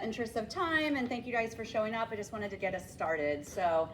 interest of time, and thank you guys for showing up, I just wanted to get us started. So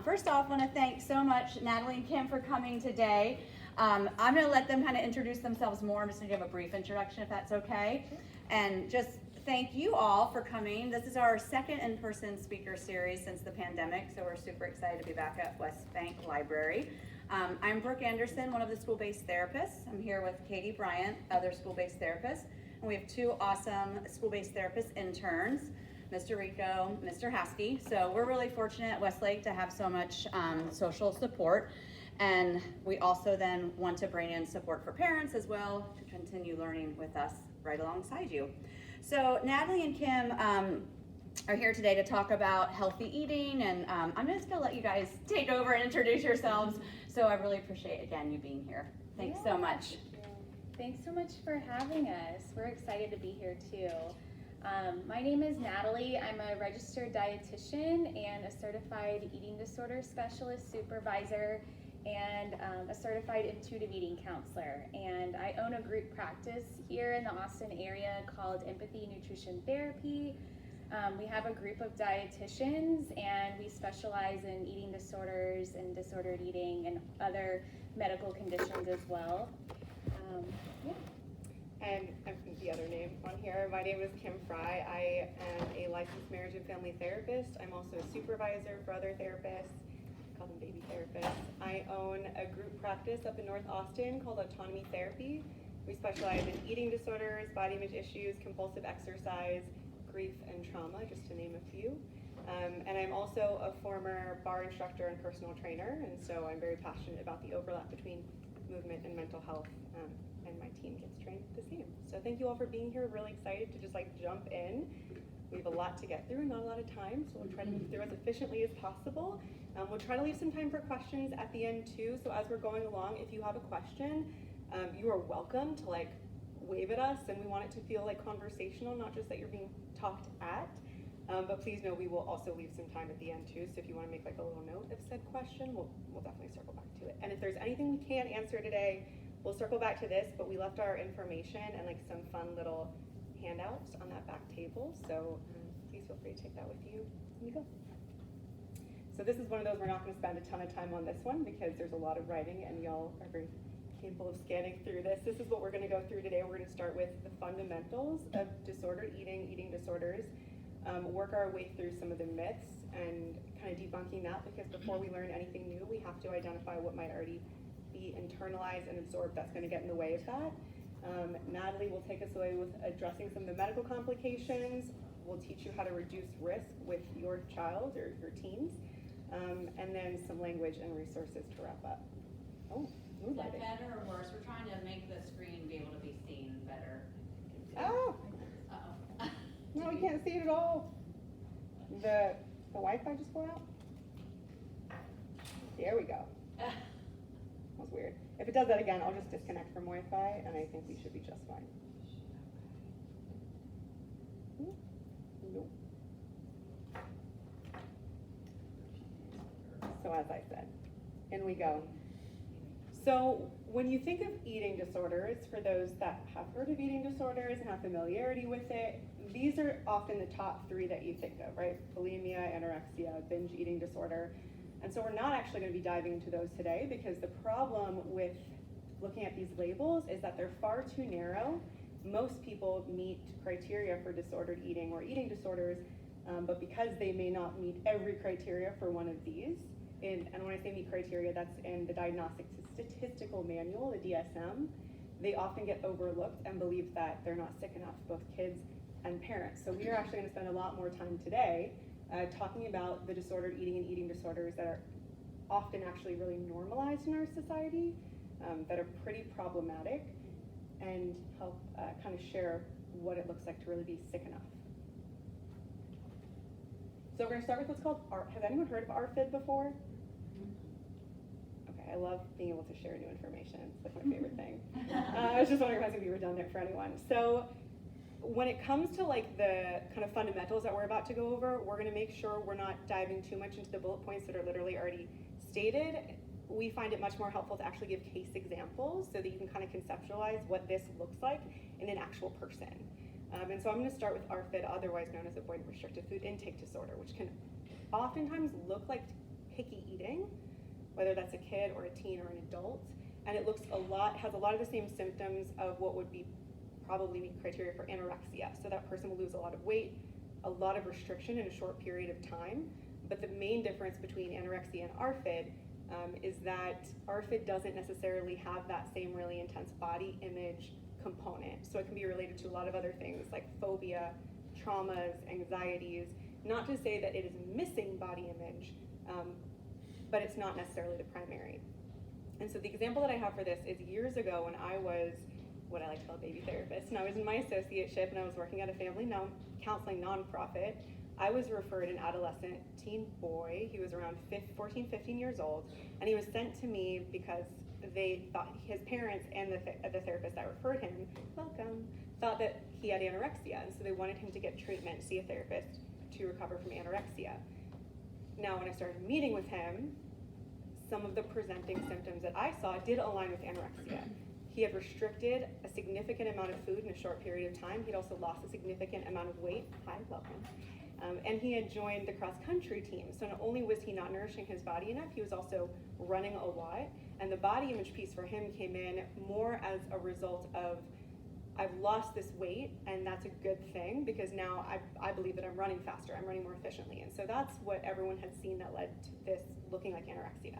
first off, I want to thank so much Natalie and Kim for coming today. I'm going to let them kind of introduce themselves more. I'm just going to give a brief introduction if that's okay. And just thank you all for coming. This is our second in-person speaker series since the pandemic, so we're super excited to be back at Westlake Library. I'm Brooke Anderson, one of the school-based therapists. I'm here with Katie Bryant, other school-based therapist. And we have two awesome school-based therapist interns, Mr. Rico, Mr. Haskey. So we're really fortunate at Westlake to have so much social support. And we also then want to bring in support for parents as well to continue learning with us right alongside you. So Natalie and Kim are here today to talk about healthy eating, and I'm just gonna let you guys take over and introduce yourselves. So I really appreciate, again, you being here. Thanks so much. Thanks so much for having us. We're excited to be here too. My name is Natalie. I'm a registered dietitian and a certified eating disorder specialist supervisor and a certified intuitive eating counselor. And I own a group practice here in the Austin area called Empathy Nutrition Therapy. We have a group of dietitians and we specialize in eating disorders and disordered eating and other medical conditions as well. And I'm the other name on here. My name is Kim Fry. I am a licensed marriage and family therapist. I'm also a supervisor for other therapists. I call them baby therapists. I own a group practice up in North Austin called Autonomy Therapy. We specialize in eating disorders, body image issues, compulsive exercise, grief, and trauma, just to name a few. And I'm also a former bar instructor and personal trainer, and so I'm very passionate about the overlap between movement and mental health, and my team gets trained the same. So thank you all for being here. Really excited to just jump in. We have a lot to get through, not a lot of time, so we'll try to move through as efficiently as possible. We'll try to leave some time for questions at the end too, so as we're going along, if you have a question, you are welcome to wave at us, and we want it to feel conversational, not just that you're being talked at. But please know we will also leave some time at the end too, so if you want to make a little note of said question, we'll definitely circle back to it. And if there's anything we can't answer today, we'll circle back to this, but we left our information and some fun little handouts on that back table, so please feel free to take that with you when you go. So this is one of those, we're not going to spend a ton of time on this one because there's a lot of writing and y'all are very capable of scanning through this. This is what we're going to go through today. We're going to start with the fundamentals of disordered eating, eating disorders, work our way through some of the myths and kind of debunking that, because before we learn anything new, we have to identify what might already be internalized and absorbed that's going to get in the way of that. Natalie will take us away with addressing some of the medical complications. We'll teach you how to reduce risk with your child or your teens, and then some language and resources to wrap up. Oh, is that better or worse? We're trying to make the screen be able to be seen better. Oh! Uh-oh. No, you can't see it at all. The Wi-Fi just went out? There we go. That was weird. If it does that again, I'll just disconnect from Wi-Fi, and I think we should be just fine. Nope. So as I said, in we go. So when you think of eating disorders, for those that have heard of eating disorders and have familiarity with it, these are often the top three that you think of, right? Bulimia, anorexia, binge eating disorder. And so we're not actually going to be diving into those today, because the problem with looking at these labels is that they're far too narrow. Most people meet criteria for disordered eating or eating disorders, but because they may not meet every criteria for one of these, and when I say meet criteria, that's in the Diagnostic Statistical Manual, the DSM, they often get overlooked and believe that they're not sick enough, both kids and parents. So we are actually going to spend a lot more time today talking about the disordered eating and eating disorders that are often actually really normalized in our society, that are pretty problematic, and help kind of share what it looks like to really be sick enough. So we're going to start with what's called has anyone heard of ARFID before? Okay, I love being able to share new information. It's my favorite thing. I was just wondering if I was going to be redundant for anyone. So when it comes to the kind of fundamentals that we're about to go over, we're going to make sure we're not diving too much into the bullet points that are literally already stated. We find it much more helpful to actually give case examples so that you can kind of conceptualize what this looks like in an actual person. And so I'm going to start with ARFID, otherwise known as avoidant restrictive food intake disorder, which can oftentimes look like picky eating, whether that's a kid or a teen or an adult. And it has a lot of the same symptoms of what would be probably meet criteria for anorexia. So that person will lose a lot of weight, a lot of restriction in a short period of time. But the main difference between anorexia and ARFID is that ARFID doesn't necessarily have that same really intense body image component. So it can be related to a lot of other things like phobia, traumas, anxieties. Not to say that it is missing body image, but it's not necessarily the primary. And so the example that I have for this is years ago when I was what I like to call a baby therapist, and I was in my associateship and I was working at a family counseling nonprofit. I was referred an adolescent teen boy. He was around 14, 15 years old, and he was sent to me because they thought his parents and the therapist that referred him, welcome, thought that he had anorexia, and so they wanted him to get treatment, see a therapist to recover from anorexia. Now, when I started meeting with him, some of the presenting symptoms that I saw did align with anorexia. He had restricted a significant amount of food in a short period of time. He'd also lost a significant amount of weight. Hi, welcome. And he had joined the cross-country team. So not only was he not nourishing his body enough, he was also running a lot. And the body image piece for him came in more as a result of, I've lost this weight, and that's a good thing because now I believe that I'm running faster, I'm running more efficiently. And so that's what everyone had seen that led to this looking like anorexia.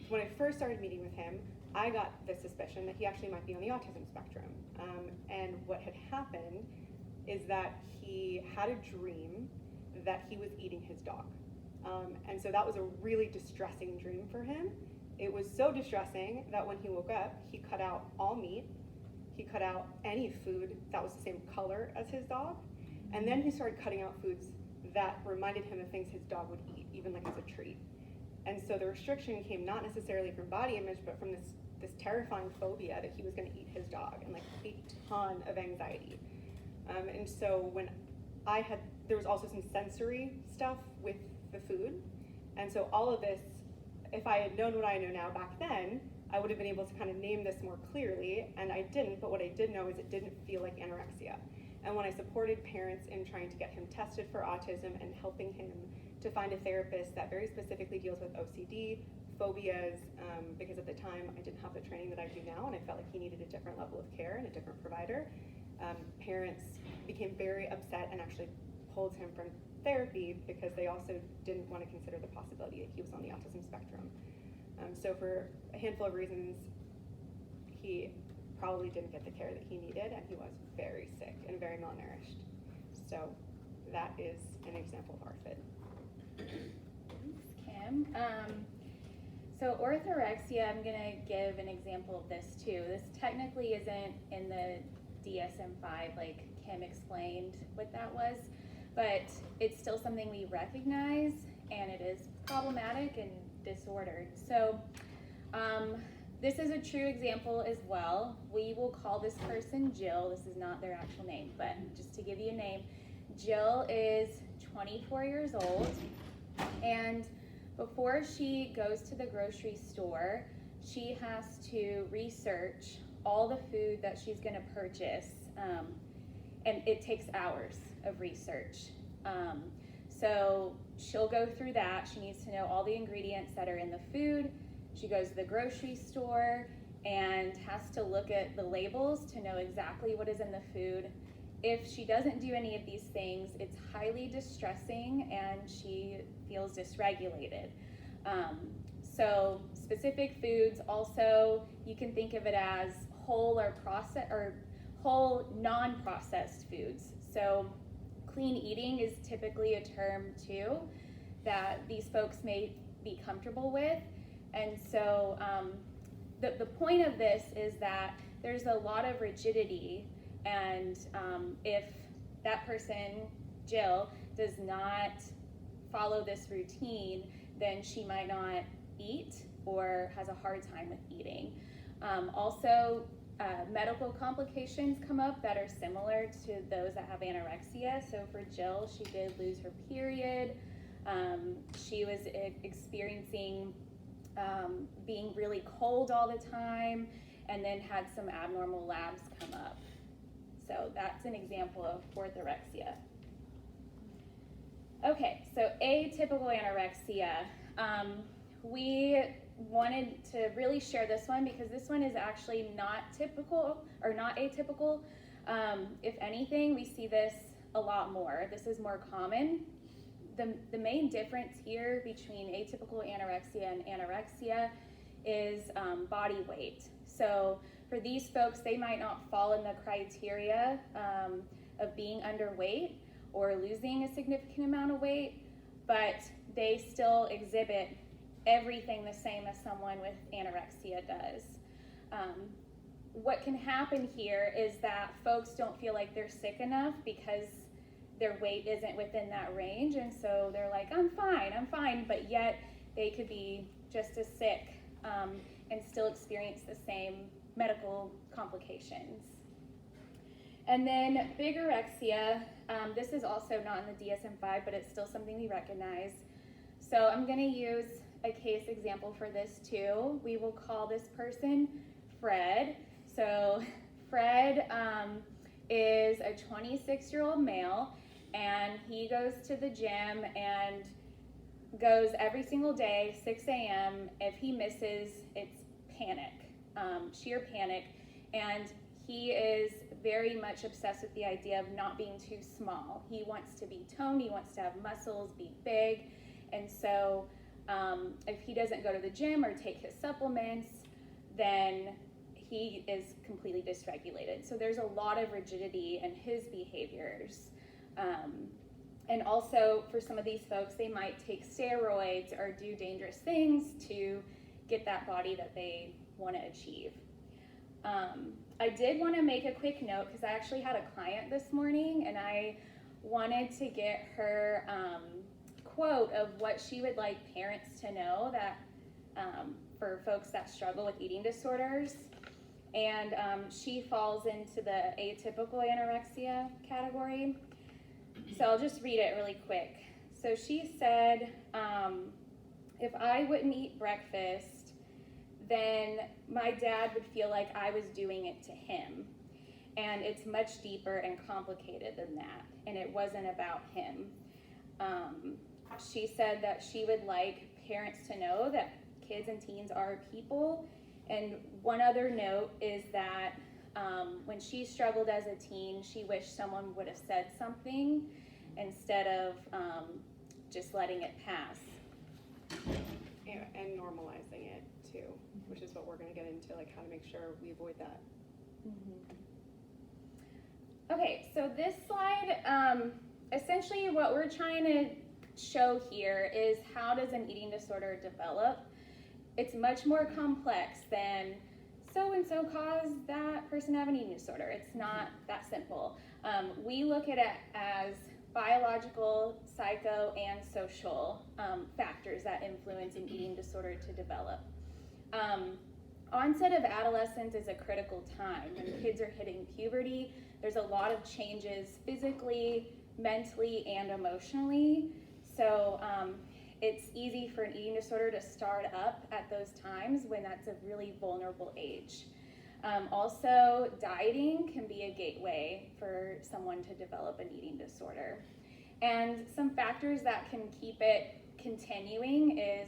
When I first started meeting with him, I got the suspicion that he actually might be on the autism spectrum. And what had happened is that he had a dream that he was eating his dog. And so that was a really distressing dream for him. It was so distressing that when he woke up, he cut out all meat. He cut out any food that was the same color as his dog. And then he started cutting out foods that reminded him of things his dog would eat, even like as a treat. And so the restriction came not necessarily from body image, but from this terrifying phobia that he was going to eat his dog, and like a ton of anxiety. And so when there was also some sensory stuff with the food. And so all of this, if I had known what I know now back then, I would have been able to kind of name this more clearly, and I didn't, but what I did know is it didn't feel like anorexia. And when I supported parents in trying to get him tested for autism and helping him to find a therapist that very specifically deals with OCD, phobias, because at the time I didn't have the training that I do now, and I felt like he needed a different level of care and a different provider, parents became very upset and actually pulled him from therapy because they also didn't want to consider the possibility that he was on the autism spectrum. So for a handful of reasons, he probably didn't get the care that he needed, and he was very sick and very malnourished. So that is an example of ARFID. Thanks, Kim. So orthorexia, I'm gonna give an example of this too. This technically isn't in the DSM-5 like Kim explained what that was, but it's still something we recognize, and it is problematic and disordered. So this is a true example as well. We will call this person Jill. This is not their actual name, but just to give you a name, Jill is 24 years old, and before she goes to the grocery store, she has to research all the food that she's going to purchase, and it takes hours of research. So she'll go through that. She needs to know all the ingredients that are in the food. She goes to the grocery store and has to look at the labels to know exactly what is in the food. If she doesn't do any of these things, it's highly distressing and she feels dysregulated. So specific foods also, you can think of it as whole non-processed foods. So clean eating is typically a term too that these folks may be comfortable with. And so the point of this is that there's a lot of rigidity, and if that person, Jill, does not follow this routine, then she might not eat or has a hard time with eating. Also, medical complications come up that are similar to those that have anorexia. So for Jill, she did lose her period. She was experiencing being really cold all the time, and then had some abnormal labs come up. So that's an example of orthorexia. Okay, so atypical anorexia. We wanted to really share this one because this one is actually not typical or not atypical. If anything, we see this a lot more. This is more common. The main difference here between atypical anorexia and anorexia is body weight. So for these folks, they might not fall in the criteria of being underweight or losing a significant amount of weight, but they still exhibit everything the same as someone with anorexia does. What can happen here is that folks don't feel like they're sick enough because their weight isn't within that range, and so they're like, I'm fine, but yet they could be just as sick and still experience the same medical complications. And then bigorexia, this is also not in the DSM-5, but it's still something we recognize. So I'm going to use a case example for this too. We will call this person Fred. So Fred is a 26-year-old male, and he goes to the gym and goes every single day, 6 a.m. If he misses, it's panic, sheer panic, and he is very much obsessed with the idea of not being too small. He wants to be toned, he wants to have muscles, be big, and so if he doesn't go to the gym or take his supplements, then he is completely dysregulated. So there's a lot of rigidity in his behaviors. And also for some of these folks, they might take steroids or do dangerous things to get that body that they want to achieve. I did want to make a quick note because I actually had a client this morning and I wanted to get her quote of what she would like parents to know that for folks that struggle with eating disorders. And she falls into the atypical anorexia category. So I'll just read it really quick. So she said, if I wouldn't eat breakfast, then my dad would feel like I was doing it to him. And it's much deeper and complicated than that. And it wasn't about him. She said that she would like parents to know that kids and teens are people. And one other note is that when she struggled as a teen, she wished someone would have said something instead of just letting it pass. And normalizing it too, which is what we're going to get into, like how to make sure we avoid that. Okay, so this slide, essentially what we're trying to show here is how does an eating disorder develop. It's much more complex than so-and-so caused that person to have an eating disorder. It's not that simple. We look at it as biological, psycho, and social factors that influence an eating disorder to develop. Onset of adolescence is a critical time. When kids are hitting puberty, there's a lot of changes physically, mentally, and emotionally. So it's easy for an eating disorder to start up at those times when that's a really vulnerable age. Also, dieting can be a gateway for someone to develop an eating disorder. And some factors that can keep it continuing is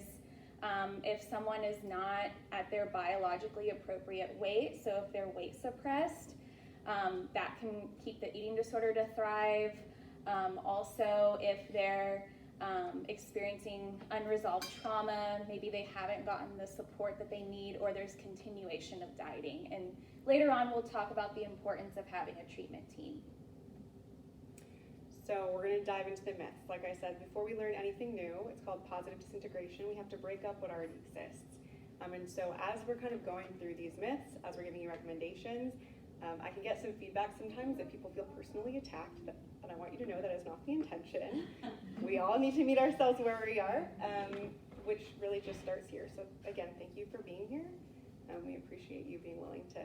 if someone is not at their biologically appropriate weight, so if they're weight suppressed, that can keep the eating disorder to thrive. Also, if they're experiencing unresolved trauma, maybe they haven't gotten the support that they need, or there's continuation of dieting. And later on, we'll talk about the importance of having a treatment team. So we're going to dive into the myths. Like I said, before we learn anything new, it's called positive disintegration. We have to break up what already exists. And so as we're kind of going through these myths, as we're giving you recommendations, I can get some feedback sometimes that people feel personally attacked, but I want you to know that is not the intention. We all need to meet ourselves where we are, which really just starts here. So again, thank you for being here. We appreciate you being willing to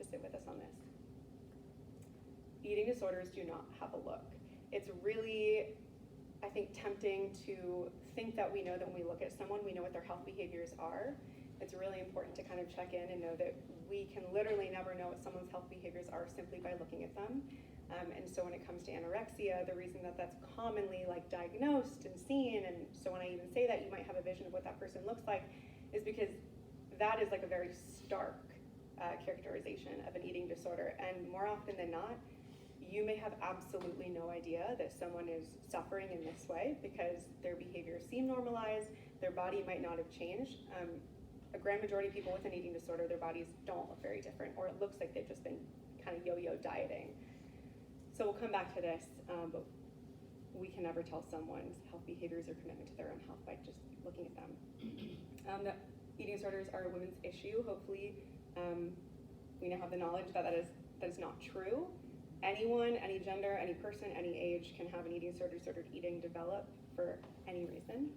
sit with us on this. Eating disorders do not have a look. It's really, I think, tempting to think that we know that when we look at someone, we know what their health behaviors are. it's really important to kind of check in and know that we can literally never know what someone's health behaviors are simply by looking at them. And so when it comes to anorexia, the reason that that's commonly like diagnosed and seen, and so when I even say that you might have a vision of what that person looks like, is because that is like a very stark characterization of an eating disorder. And more often than not, you may have absolutely no idea that someone is suffering in this way because their behaviors seem normalized, their body might not have changed. A grand majority of people with an eating disorder, their bodies don't look very different, or it looks like they've just been kind of yo-yo dieting. So we'll come back to this, but we can never tell someone's health behaviors or commitment to their own health by just looking at them. The eating disorders are a women's issue. Hopefully, we now have the knowledge that that is not true. Anyone, any gender, any person, any age can have an eating disorder, disordered eating develop for any reason.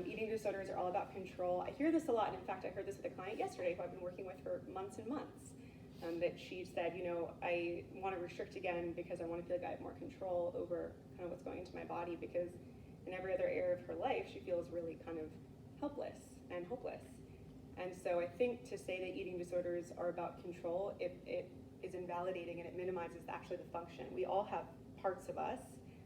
Eating disorders are all about control. I hear this a lot, and in fact, I heard this with a client yesterday who I've been working with for months and months. That she said, you know, I want to restrict again because I want to feel like I have more control over kind of what's going into my body, because in every other area of her life, she feels really kind of helpless and hopeless. And so I think to say that eating disorders are about control, it is invalidating, and it minimizes actually the function. We all have parts of us.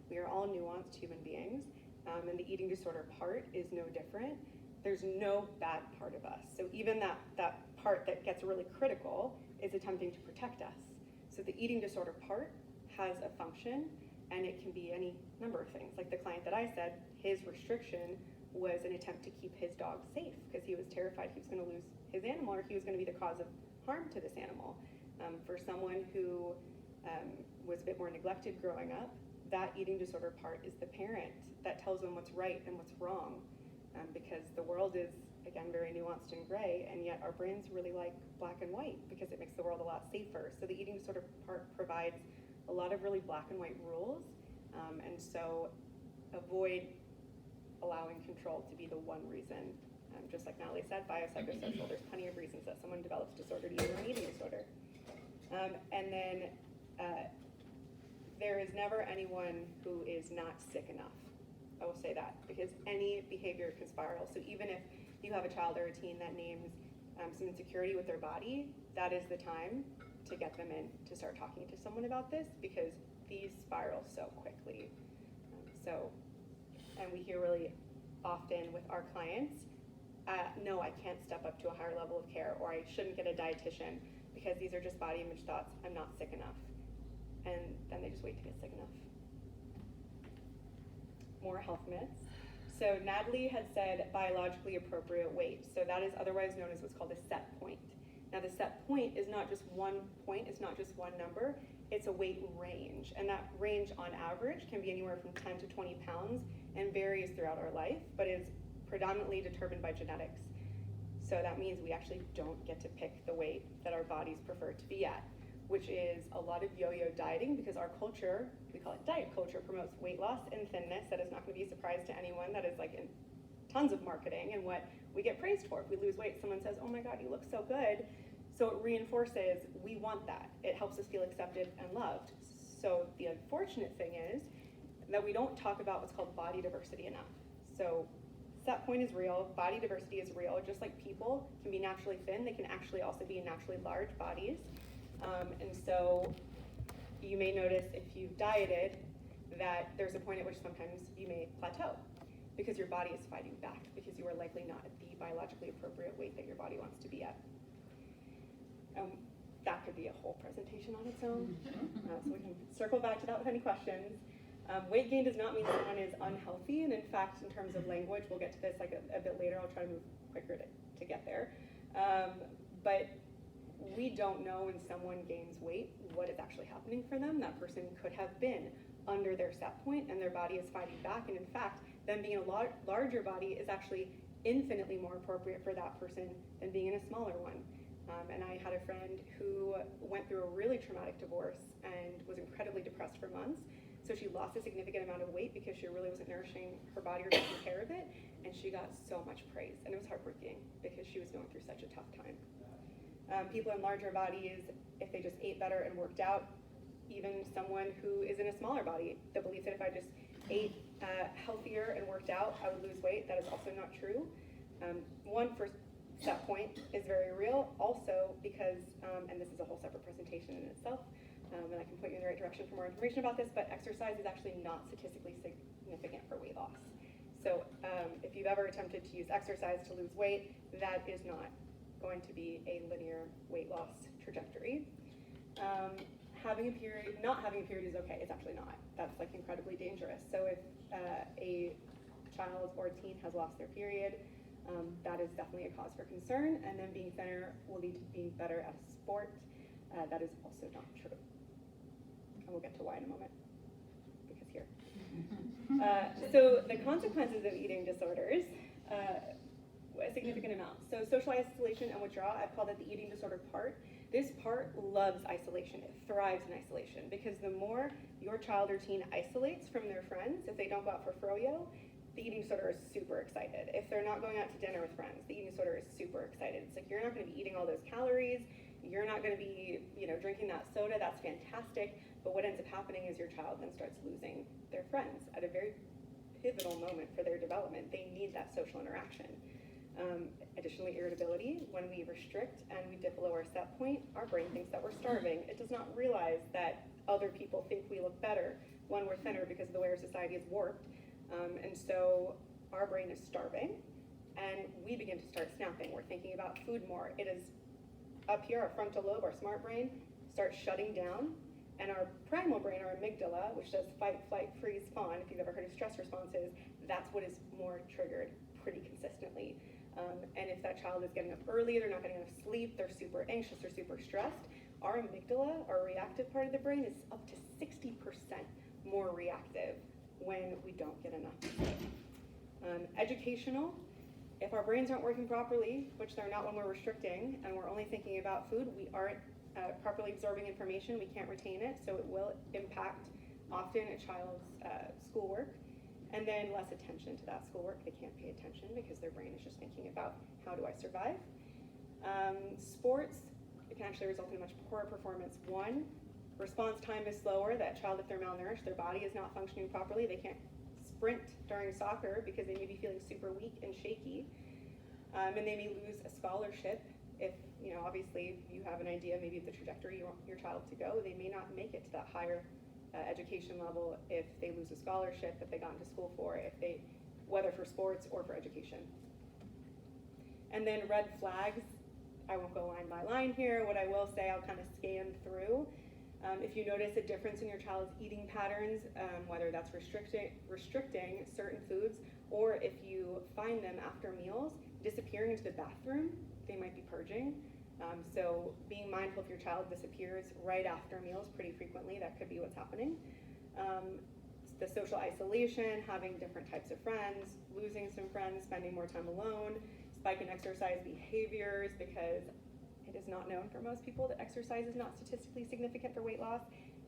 We are all nuanced human beings, and the eating disorder part is no different. There's no bad part of us. So even that part that gets really critical is attempting to protect us. So the eating disorder part has a function, and it can be any number of things. Like the client that I said, his restriction was an attempt to keep his dog safe because he was terrified he was going to lose his animal, or he was going to be the cause of harm to this animal. For someone who was a bit more neglected growing up, that eating disorder part is the parent that tells them what's right and what's wrong, because the world is, again, very nuanced and gray, and yet our brains really like black and white because it makes the world a lot safer. So the eating disorder part provides a lot of really black and white rules, and so avoid allowing control to be the one reason. Just like Natalie said, biopsychosocial, there's plenty of reasons that someone develops disordered eating or an eating disorder. And then there is never anyone who is not sick enough. I will say that, because any behavior can spiral. So even if you have a child or a teen that names some insecurity with their body, that is the time to get them in to start talking to someone about this, because these spiral so quickly. And we hear really often with our clients, no, I can't step up to a higher level of care, or I shouldn't get a dietitian because these are just body image thoughts, I'm not sick enough. And then they just wait to get sick enough. More health myths. So Natalie had said biologically appropriate weight. So that is otherwise known as what's called a set point. Now the set point is not just one point, it's not just one number, it's a weight range. And that range on average can be anywhere from 10 to 20 pounds and varies throughout our life, but is predominantly determined by genetics. So that means we actually don't get to pick the weight that our bodies prefer to be at, which is a lot of yo-yo dieting, because our culture, we call it diet culture, promotes weight loss and thinness. That is not going to be a surprise to anyone. That is like in tons of marketing and what we get praised for. If we lose weight, someone says, oh my God, you look so good. So it reinforces we want that. It helps us feel accepted and loved. So the unfortunate thing is that we don't talk about what's called body diversity enough. So set point is real, body diversity is real. Just like people can be naturally thin, they can actually also be in naturally large bodies. And so you may notice if you've dieted that there's a point at which sometimes you may plateau because your body is fighting back, because you are likely not at the biologically appropriate weight that your body wants to be at. That could be a whole presentation on its own, so we can circle back to that with any questions. Weight gain does not mean someone is unhealthy, and in fact, in terms of language, we'll get to this like a bit later. I'll try to move quicker to get there. But we don't know when someone gains weight what is actually happening for them. That person could have been under their set point and their body is fighting back, and in fact, them being a larger body is actually infinitely more appropriate for that person than being in a smaller one. And I had a friend who went through a really traumatic divorce and was incredibly depressed for months. So she lost a significant amount of weight because she really wasn't nourishing her body or taking care of it, and she got so much praise, and it was heartbreaking because she was going through such a tough time. People in larger bodies, if they just ate better and worked out, even someone who is in a smaller body, the belief that if I just ate healthier and worked out, I would lose weight, that is also not true. One, for That point is very real. Also because, and this is a whole separate presentation in itself, and I can point you in the right direction for more information about this, but exercise is actually not statistically significant for weight loss. So if you've ever attempted to use exercise to lose weight, that is not going to be a linear weight loss trajectory. Having a period, not having a period is okay. It's actually not. That's like incredibly dangerous. So if a child or teen has lost their period, that is definitely a cause for concern. And then being thinner will lead to being better at a sport. That is also not true. And we'll get to why in a moment, because here. So the consequences of eating disorders, a significant amount. So social isolation and withdrawal, I've called it the eating disorder part. This part loves isolation. It thrives in isolation because the more your child or teen isolates from their friends, if they don't go out for froyo, the eating disorder is super excited. If they're not going out to dinner with friends, the eating disorder is super excited. It's like, you're not going to be eating all those calories. You're not going to be, drinking that soda. That's fantastic. But what ends up happening is your child then starts losing their friends at a very pivotal moment for their development. They need that social interaction. Additionally, irritability. When we restrict and we dip below our set point, our brain thinks that we're starving. It does not realize that other people think we look better when we're thinner because of the way our society is warped. And so our brain is starving, and we begin to start snapping. We're thinking about food more. It is up here, our frontal lobe, our smart brain, starts shutting down, and our primal brain, our amygdala, which does fight, flight, freeze, fawn, if you've ever heard of stress responses, that's what is more triggered pretty consistently. And if that child is getting up early, they're not getting enough sleep, they're super anxious, they're super stressed, our amygdala, our reactive part of the brain, is up to 60% more reactive when we don't get enough sleep. Educational, if our brains aren't working properly, which they're not when we're restricting, and we're only thinking about food, we aren't properly absorbing information, we can't retain it, so it will impact often a child's schoolwork. And then less attention to that schoolwork. They can't pay attention because their brain is just thinking about, how do I survive? Sports, it can actually result in much poorer performance. One, response time is slower. That child, if they're malnourished, their body is not functioning properly. They can't sprint during soccer because they may be feeling super weak and shaky. And they may lose a scholarship if, obviously you have an idea maybe of the trajectory you want your child to go. They may not make it to that higher education level if they lose a scholarship that they got into school for, whether for sports or for education. And then red flags, I won't go line by line here. What I will say, I'll kind of scan through. If you notice a difference in your child's eating patterns, whether that's restricting certain foods, or if you find them after meals disappearing into the bathroom, they might be purging. So being mindful if your child disappears right after meals pretty frequently, that could be what's happening. The social isolation, having different types of friends, losing some friends, spending more time alone, spike in exercise behaviors because it is not known for most people that exercise is not statistically significant for weight loss.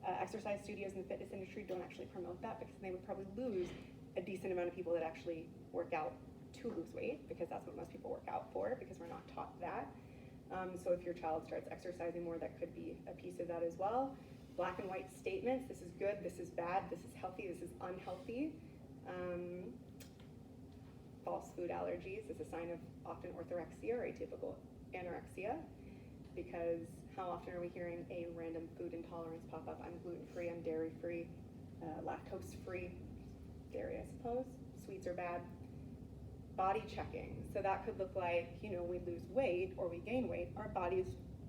Exercise studios in the fitness industry don't actually promote that because they would probably lose a decent amount of people that actually work out to lose weight, because that's what most people work out for, because we're not taught that. So if your child starts exercising more, that could be a piece of that as well. Black and white statements, this is good, this is bad, this is healthy, this is unhealthy. False food allergies is a sign of often orthorexia or atypical anorexia, because how often are we hearing a random food intolerance pop up? I'm gluten-free, I'm dairy-free, lactose-free, dairy I suppose, sweets are bad. Body checking, so that could look like, we lose weight or we gain weight, our bodies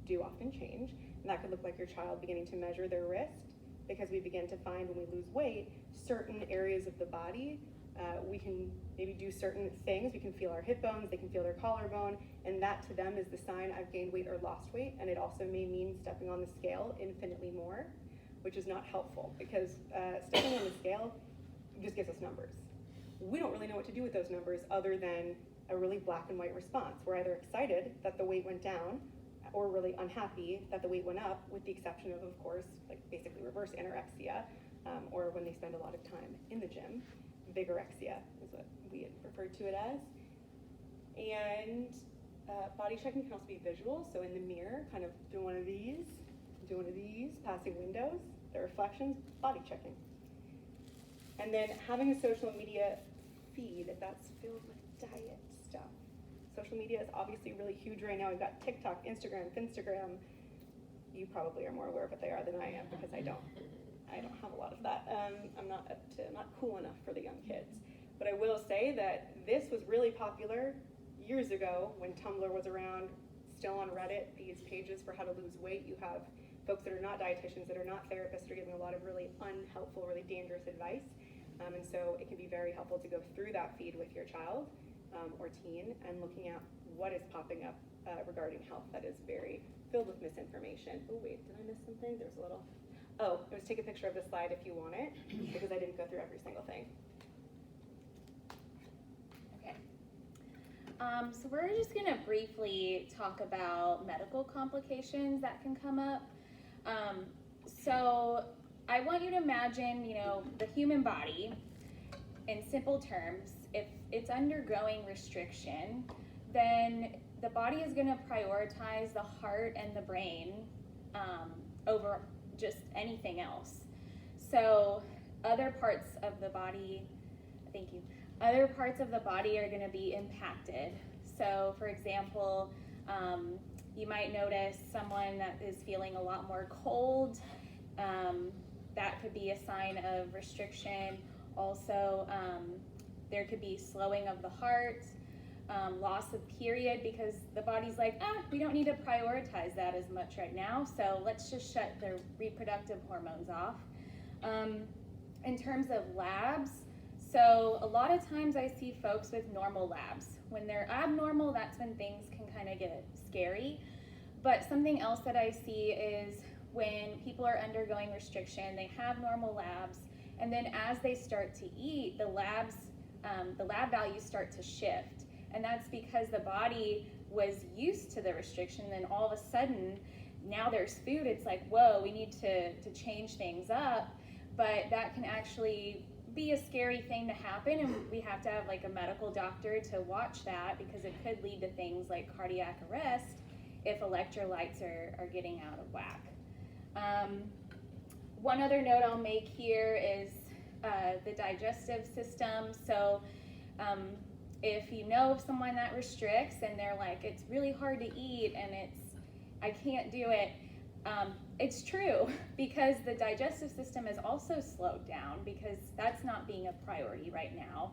do often change, and that could look like your child beginning to measure their wrist, because we begin to find when we lose weight, certain areas of the body, we can maybe do certain things, we can feel our hip bones, they can feel their collarbone, and that to them is the sign I've gained weight or lost weight, and it also may mean stepping on the scale infinitely more, which is not helpful, because stepping on the scale just gives us numbers. We don't really know what to do with those numbers other than a really black and white response. We're either excited that the weight went down or really unhappy that the weight went up, with the exception of course, like basically reverse anorexia, or when they spend a lot of time in the gym. Vigorexia is what we had referred to it as. And body checking can also be visual, so in the mirror, kind of doing one of these, passing windows, the reflections, body checking. And then having a social media feed that's filled with diet stuff. social media is obviously really huge right now. We've got TikTok, Instagram, Finstagram. You probably are more aware of what they are than I am, because I don't have a lot of that. I'm not cool enough for the young kids. But I will say that this was really popular years ago when Tumblr was around, still on Reddit, these pages for how to lose weight. You have folks that are not dietitians, that are not therapists, that are giving a lot of really unhelpful, really dangerous advice. And so it can be very helpful to go through that feed with your child or teen and looking at what is popping up regarding health that is very filled with misinformation. Oh wait, did I miss something? There's a little, oh, it was take a picture of the slide if you want it, because I didn't go through every single thing. Okay. So we're just going to briefly talk about medical complications that can come up. So I want you to imagine, the human body in simple terms. If it's undergoing restriction, then the body is going to prioritize the heart and the brain over just anything else. So other parts of the body, thank you, other parts of the body are going to be impacted. So for example, you might notice someone that is feeling a lot more cold. That could be a sign of restriction. Also, there could be slowing of the heart, loss of period, because the body's like, we don't need to prioritize that as much right now, so let's just shut the reproductive hormones off. In terms of labs, so a lot of times I see folks with normal labs. When they're abnormal, that's when things can kind of get scary. But something else that I see is when people are undergoing restriction, they have normal labs, and then as they start to eat, the lab values start to shift. And that's because the body was used to the restriction, and then all of a sudden, now there's food, it's like, whoa, we need to change things up. But that can actually be a scary thing to happen, and we have to have like a medical doctor to watch that, because it could lead to things like cardiac arrest if electrolytes are getting out of whack. One other note I'll make here is the digestive system. So if you know of someone that restricts and they're like, it's really hard to eat and I can't do it, it's true, because the digestive system is also slowed down, because that's not being a priority right now.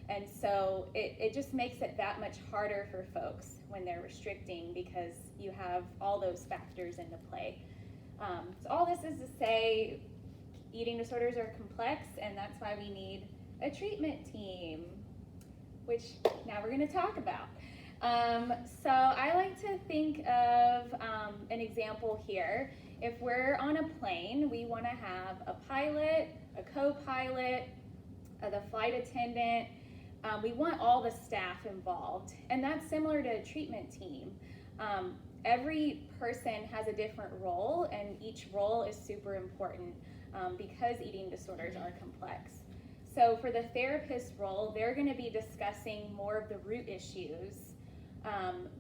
And so it just makes it that much harder for folks when they're restricting, because you have all those factors into play. So all this is to say, eating disorders are complex, and that's why we need a treatment team, which now we're going to talk about. So I like to think of an example here. If we're on a plane, we want to have a pilot, a co-pilot, the flight attendant. We want all the staff involved, and that's similar to a treatment team. Every person has a different role, and each role is super important because eating disorders are complex. So for the therapist role, they're going to be discussing more of the root issues.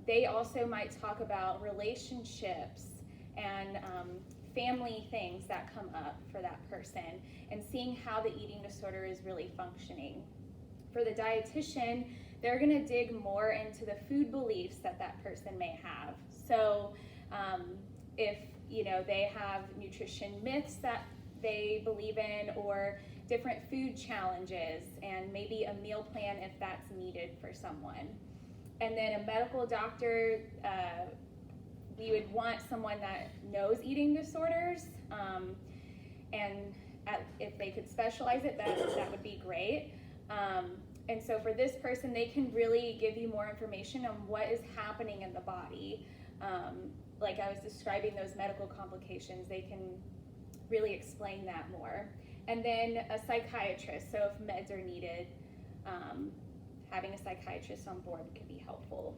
They also might talk about relationships and family things that come up for that person, and seeing how the eating disorder is really functioning. For the dietitian, they're going to dig more into the food beliefs that person may have. So if they have nutrition myths that they believe in, or different food challenges, and maybe a meal plan if that's needed for someone. And then a medical doctor, we would want someone that knows eating disorders, and if they could specialize it, that would be great. And so for this person, they can really give you more information on what is happening in the body. Like I was describing those medical complications, they can really explain that more. And then a psychiatrist, so if meds are needed, having a psychiatrist on board could be helpful.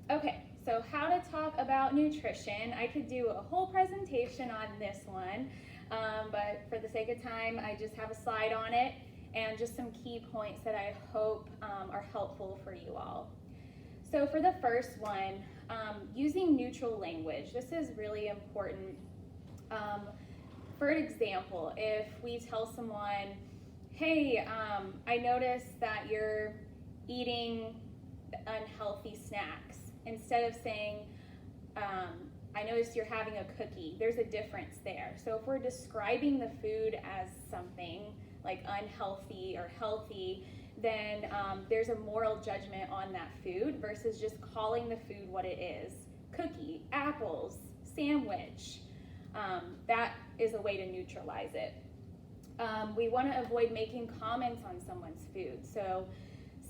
Okay, so how to talk about nutrition. I could do a whole presentation on this one, but for the sake of time, I just have a slide on it and just some key points that I hope are helpful for you all. So for the first one, using neutral language. This is really important. For example, if we tell someone, hey, I noticed that you're eating unhealthy snacks. Instead of saying, I noticed you're having a cookie, there's a difference there. So if we're describing the food as something like unhealthy or healthy, then there's a moral judgment on that food versus just calling the food what it is. Cookie, apples, sandwich. That is a way to neutralize it. We want to avoid making comments on someone's food. So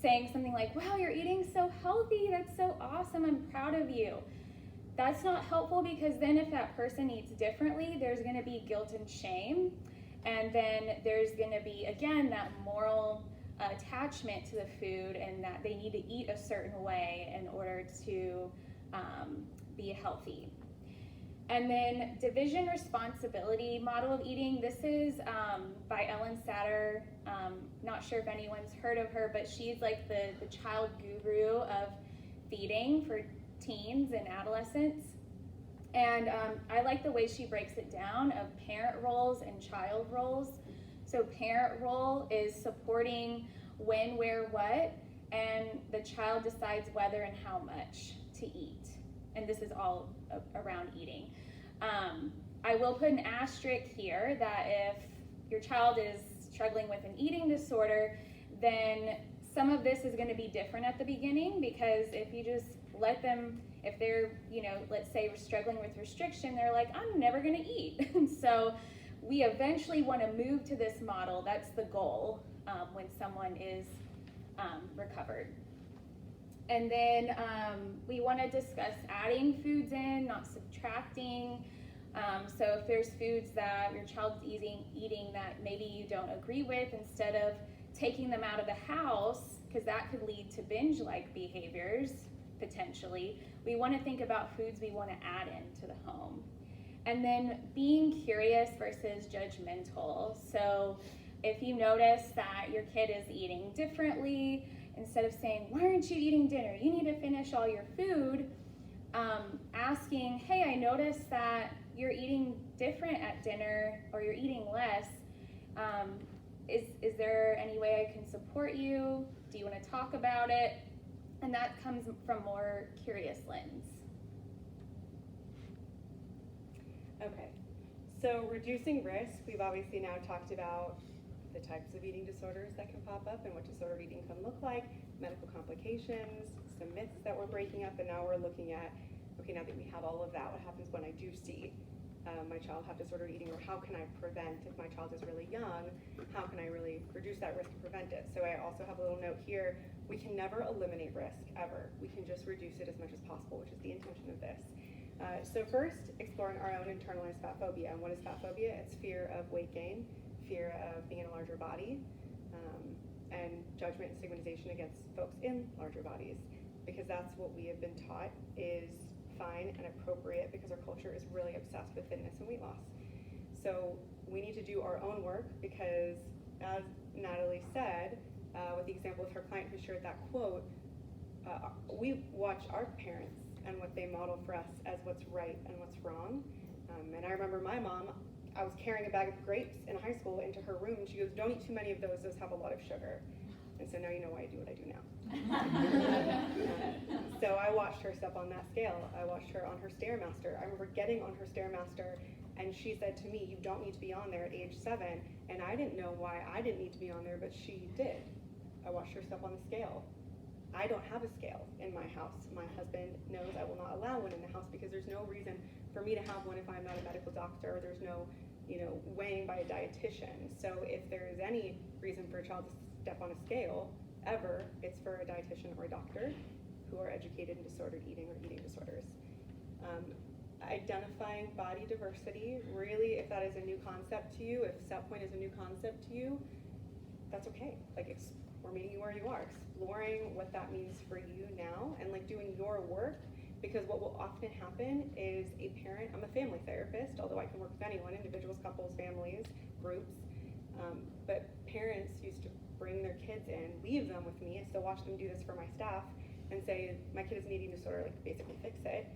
saying something like, wow, you're eating so healthy, that's so awesome, I'm proud of you. That's not helpful, because then if that person eats differently, there's going to be guilt and shame. And then there's going to be, again, that moral attachment to the food, and that they need to eat a certain way in order to be healthy. And then division responsibility model of eating. This is by Ellen Satter. Not sure if anyone's heard of her, but she's like the child guru of feeding for teens and adolescents. And I like the way she breaks it down of parent roles and child roles. So parent role is supporting when, where, what, and the child decides whether and how much to eat. And this is all around eating. I will put an asterisk here that if your child is struggling with an eating disorder, then some of this is going to be different at the beginning, because if you just let them, if they're, let's say we're struggling with restriction, they're like, I'm never going to eat. And so we eventually want to move to this model. That's the goal when someone is recovered. And then we want to discuss adding foods in, not subtracting. So if there's foods that your child's eating that maybe you don't agree with, instead of taking them out of the house, because that could lead to binge-like behaviors, potentially, we want to think about foods we want to add into the home. And then being curious versus judgmental. So if you notice that your kid is eating differently, instead of saying, why aren't you eating dinner? You need to finish all your food. Asking, hey, I noticed that you're eating different at dinner, or you're eating less. Is there any way I can support you? Do you want to talk about it? And that comes from more curious lens. Okay, so reducing risk, we've obviously now talked about the types of eating disorders that can pop up and what disordered eating can look like, medical complications, some myths that we're breaking up, and now we're looking at, okay, now that we have all of that, what happens when I do see my child have disordered eating, or how can I prevent, if my child is really young, how can I really reduce that risk and prevent it? So I also have a little note here, we can never eliminate risk, ever. We can just reduce it as much as possible, which is the intention of this. So first, exploring our own internalized fat phobia. And what is fat phobia? It's fear of weight gain, fear of being in a larger body, and judgment and stigmatization against folks in larger bodies, because that's what we have been taught is fine and appropriate, because our culture is really obsessed with fitness and weight loss. So we need to do our own work, because as Natalie said, with the example of her client who shared that quote, we watch our parents and what they model for us as what's right and what's wrong. And I remember my mom, I was carrying a bag of grapes in high school into her room, and she goes, don't eat too many of those have a lot of sugar. And so now you know why I do what I do now. So I watched her step on that scale. I watched her on her Stairmaster. I remember getting on her Stairmaster, and she said to me, you don't need to be on there at age 7. And I didn't know why I didn't need to be on there, but she did. I watched her step on the scale. I don't have a scale in my house. My husband knows I will not allow one in the house, because there's no reason for me to have one if I'm not a medical doctor, or there's no, weighing by a dietitian. So if there is any reason for a child to step on a scale, ever, it's for a dietitian or a doctor who are educated in disordered eating or eating disorders. Identifying body diversity, really, if that is a new concept to you, if set point is a new concept to you, that's okay. We're meeting you where you are, exploring what that means for you now, and doing your work, because what will often happen is a parent, I'm a family therapist, although I can work with anyone, individuals, couples, families, groups, but parents used to bring their kids in, leave them with me. I still watch them do this for my staff, and say, my kid has an eating disorder, basically fix it.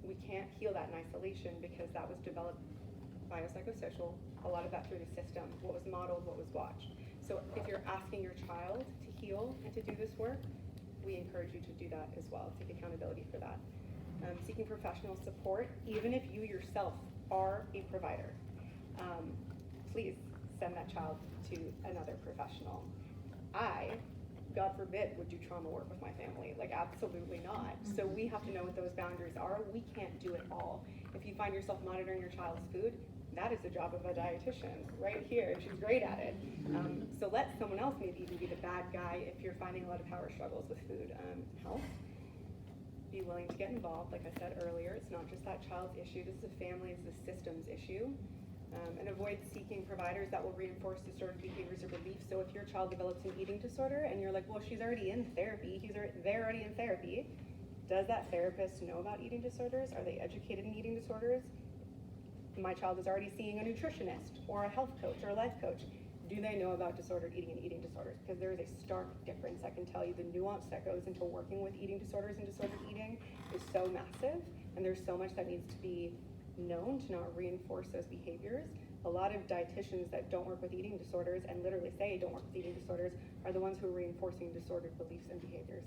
We can't heal that in isolation, because that was developed biopsychosocial, a lot of that through the system, what was modeled, what was watched. So if you're asking your child to heal and to do this work, we encourage you to do that as well, take accountability for that. Seeking professional support, even if you yourself are a provider, please send that child to another professional. God forbid, would do trauma work with my family. Like, absolutely not. So we have to know what those boundaries are. We can't do it all. If you find yourself monitoring your child's food, that is the job of a dietitian right here. She's great at it. So let someone else maybe even be the bad guy if you're finding a lot of power struggles with food and health. Be willing to get involved. Like I said earlier, it's not just that child's issue. This is a family, it's a systems issue. And avoid seeking providers that will reinforce distorted behaviors or beliefs. So if your child develops an eating disorder and you're like, well, she's already in therapy, they're already in therapy, does that therapist know about eating disorders? Are they educated in eating disorders? My child is already seeing a nutritionist or a health coach or a life coach. Do they know about disordered eating and eating disorders? Because there is a stark difference. I can tell you the nuance that goes into working with eating disorders and disordered eating is so massive, and there's so much that needs to be known to not reinforce those behaviors. A lot of dietitians that don't work with eating disorders and literally say don't work with eating disorders are the ones who are reinforcing disordered beliefs and behaviors.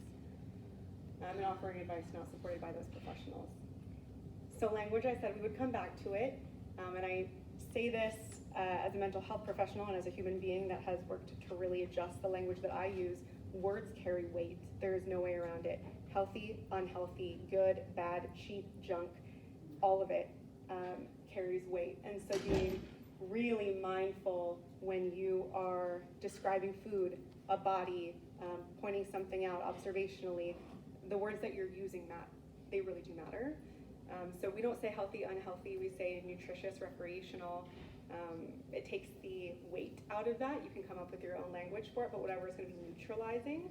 And offering advice not supported by those professionals. So language, I said we would come back to it, and I say this as a mental health professional and as a human being that has worked to really adjust the language that I use. Words carry weight. There is no way around it. Healthy, unhealthy, good, bad, cheap, junk, all of it carries weight. And so being really mindful when you are describing food, a body, pointing something out observationally, the words that you're using, they really do matter. So we don't say healthy, unhealthy, we say nutritious, recreational. It takes the weight out of that. You can come up with your own language for it, but whatever is going to be neutralizing.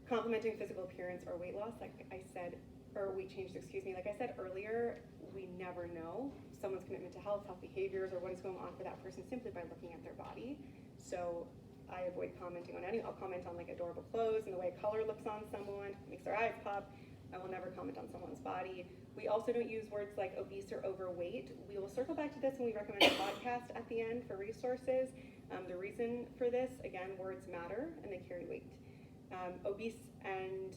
Complimenting physical appearance or weight loss, like I said earlier, we never know someone's commitment to health behaviors, or what is going on for that person simply by looking at their body. So I avoid commenting on I'll comment on like adorable clothes and the way color looks on someone, makes their eyes pop. I will never comment on someone's body. We also don't use words like obese or overweight. We will circle back to this when we recommend a podcast at the end for resources. The reason for this, again, words matter and they carry weight. Obese and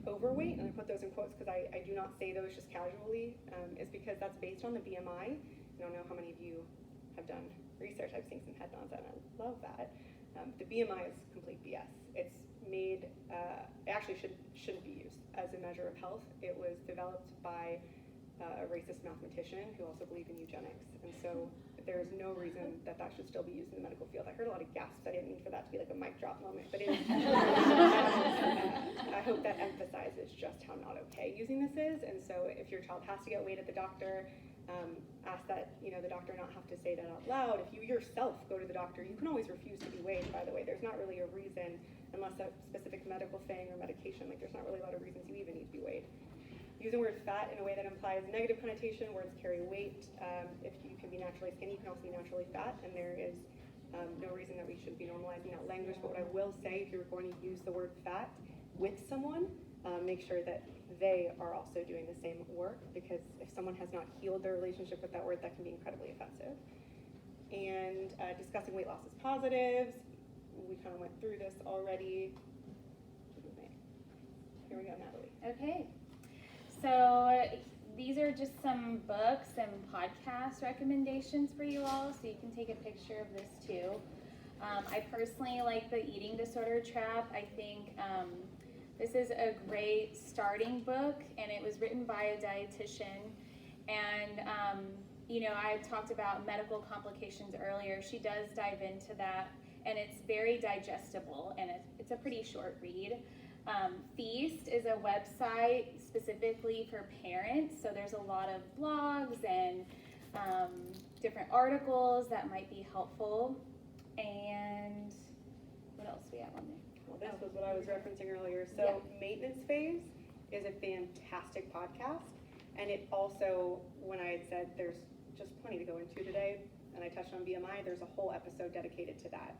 overweight, and I put those in quotes because I do not say those just casually, is because that's based on the BMI. I don't know how many of you have done research. I've seen some head nods and I love that. The BMI is complete BS. It's made, it actually shouldn't be used as a measure of health. It was developed by a racist mathematician who also believed in eugenics, and so there is no reason that should still be used in the medical field. I heard a lot of gasps. I didn't mean for that to be like a mic drop moment, but I hope that emphasizes just how not okay using this is. And so if your child has to get weighed at the doctor, ask that the doctor not have to say that out loud. If you yourself go to the doctor, you can always refuse to be weighed, by the way. There's not really a reason, unless a specific medical thing or medication, like there's not really a lot of reasons you even need to be weighed. Using the word fat in a way that implies negative connotation, words carry weight. If you can be naturally skinny, you can also be naturally fat, and there is no reason that we should be normalizing that language. But what I will say, if you're going to use the word fat with someone, make sure that they are also doing the same work, because if someone has not healed their relationship with that word, that can be incredibly offensive. And discussing weight loss as positives. We kind of went through this already. Here we go, Natalie. Okay. So these are just some books and podcast recommendations for you all, so you can take a picture of this too. I personally like the Eating Disorder Trap. I think this is a great starting book, and it was written by a dietitian. And I talked about medical complications earlier. She does dive into that, and it's very digestible, and it's a pretty short read. Feast is a website specifically for parents, so there's a lot of blogs and different articles that might be helpful. And what else do we have on there? Well, this was what I was referencing earlier. So Maintenance Phase is a fantastic podcast, and it also, when I had said there's just plenty to go into today, and I touched on BMI, there's a whole episode dedicated to that.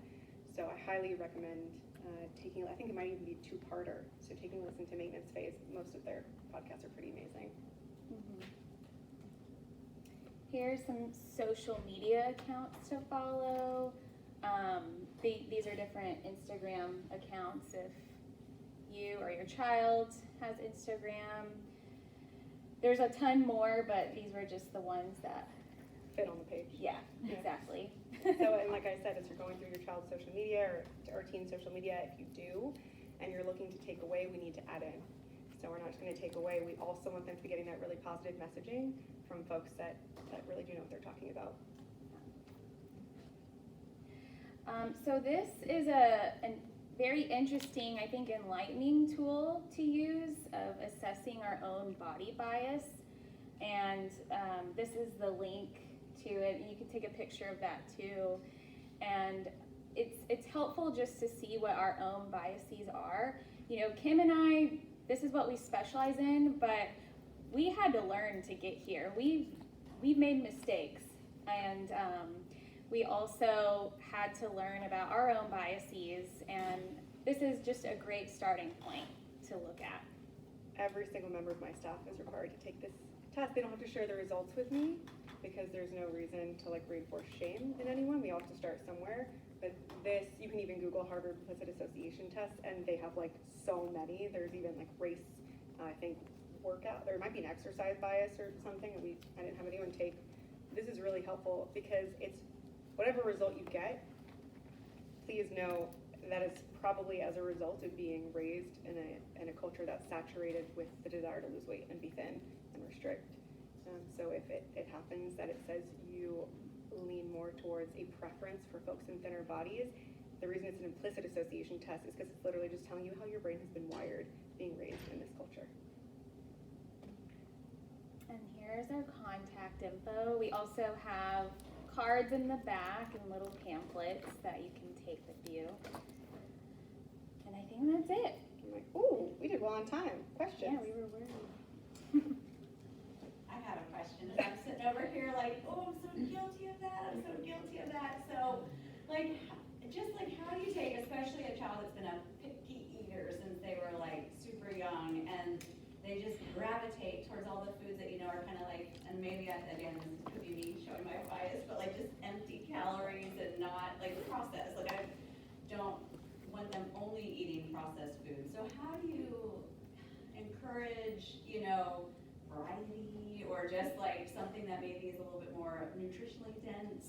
So I highly recommend I think it might even be a two-parter, so taking a listen to Maintenance Phase. Most of their podcasts are pretty amazing. Mm-hmm. Here's some social media accounts to follow. These are different Instagram accounts if you or your child has Instagram. There's a ton more, but these were just the ones that fit on the page. Yeah, exactly. So, and like I said, as you're going through your child's social media or teen social media, if you do, and you're looking to take away, we need to add in. So we're not just going to take away. We also want them to be getting that really positive messaging from folks that really do know what they're talking about. So this is a very interesting, I think, enlightening tool to use of assessing our own body bias. And this is the link to it. You can take a picture of that too. And it's helpful just to see what our own biases are. You know, Kim and I, this is what we specialize in, but we had to learn to get here. We've made mistakes, and we also had to learn about our own biases, and this is just a great starting point to look at. Every single member of my staff is required to take this test. They don't have to share the results with me because there's no reason to reinforce shame in anyone. We all have to start somewhere. But this, you can even Google Harvard Implicit Association tests, and they have so many. There's even race, I think, workout. There might be an exercise bias or something that I didn't have anyone take. This is really helpful because it's whatever result you get, please know that it's probably as a result of being raised in a culture that's saturated with the desire to lose weight and be thin and restrict. So if it happens that it says you lean more towards a preference for folks in thinner bodies, the reason it's an implicit association test is because it's literally just telling you how your brain has been wired being raised in this culture. And here's our contact info. We also have cards in the back and little pamphlets that you can take with you. And I think that's it. I'm like, ooh, we did well on time. Questions? Yeah, we were worried. I have a question. As I'm sitting over here oh, I'm so guilty of that. I'm so guilty of that. So, how do you take, especially a child that's been a picky eater since they were super young, and they just gravitate towards all the foods that are kind of and maybe again, this could be me showing my bias, but just empty calories and not processed. I don't want them only eating processed food. So how do you encourage, variety or just something that maybe is a little bit more nutritionally dense?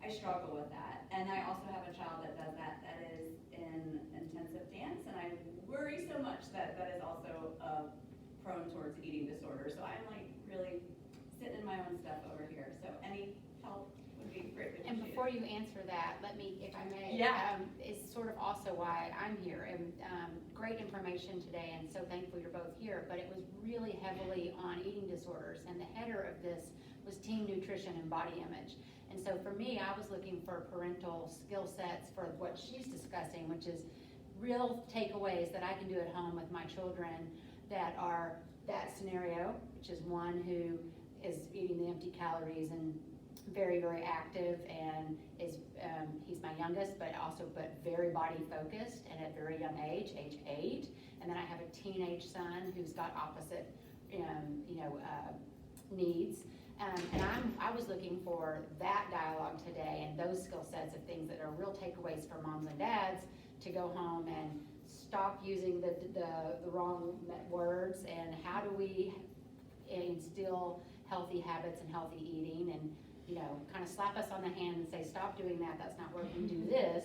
I struggle with that. And I also have a child that does that is in intensive dance, and I worry so much that is also prone towards eating disorder. So I'm really sitting in my own stuff over here. So any help would be greatly appreciated. And before you answer that, let me, if I may, it's sort of also why I'm here. And great information today, and so thankful you're both here. But it was really heavily on eating disorders, and the header of this was teen nutrition and body image. And so for me, I was looking for parental skill sets for what she's discussing, which is real takeaways that I can do at home with my children that are that scenario, which is one who is eating the empty calories and very, very active, and is he's my youngest, but very body focused, and at a very young age 8. And then I have a teenage son who's got opposite needs. And I was looking for that dialogue today and those skill sets of things that are real takeaways for moms and dads to go home and stop using the wrong words, and how do we instill healthy habits and healthy eating, and kind of slap us on the hand and say, stop doing that, that's not working, do this.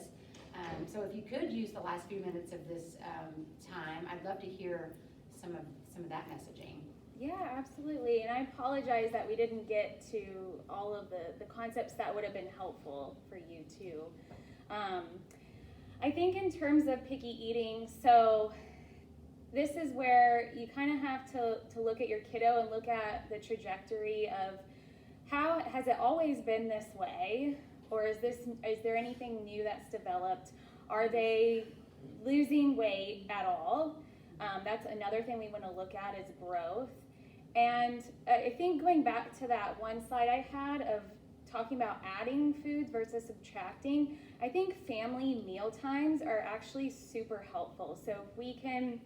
So if you could use the last few minutes of this time, I'd love to hear some of that messaging. Yeah, absolutely. And I apologize that we didn't get to all of the concepts that would have been helpful for you too. I think in terms of picky eating, so this is where you kind of have to look at your kiddo and look at the trajectory of how has it always been this way, or is there anything new that's developed? Are they losing weight at all? That's another thing we want to look at is growth. And I think going back to that one slide I had of talking about adding foods versus subtracting, I think family meal times are actually super helpful. So if we can